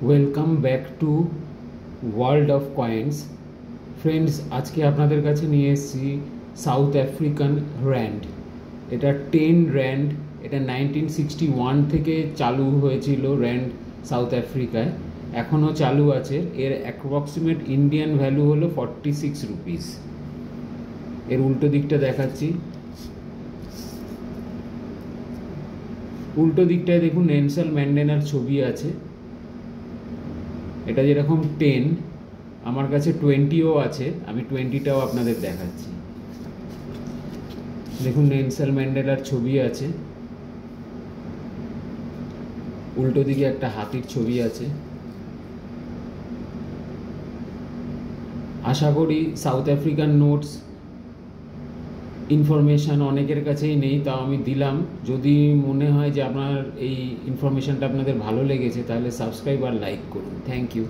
Welcome back to world of coins. Friends, আজকে আপনাদের কাছে নিয়ে এসেছি সাউথ আফ্রিকান র্যান্ড। এটা 10 র্যান্ড। এটা 1961 থেকে চালু হয়েছিল র্যান্ড সাউথ আফ্রিকায়, এখনও চালু আছে। এর অ্যাপ্রক্সিমেট ইন্ডিয়ান ভ্যালু হলো 46 রুপিস। এর উল্টো দিকটা দেখাচ্ছি। উল্টো দিকটায় দেখুন নেলসন ম্যান্ডেলার ছবি আছে। এটা যেরকম 10, আমার কাছে 20ও আছে, আমি 20টাও আপনাদের দেখাচ্ছি। দেখুন নেলসন ম্যান্ডেলার ছবি আছে, উল্টো দিকে একটা হাতির ছবি আছে। আশা করি সাউথ আফ্রিকান নোটস ইনফরমেশান অনেকের কাছেই নেই, তাও আমি দিলাম। যদি মনে হয় যে আপনার এই ইনফরমেশানটা আপনাদের ভালো লেগেছে তাহলে সাবস্ক্রাইব আর লাইক করুন। Thank you.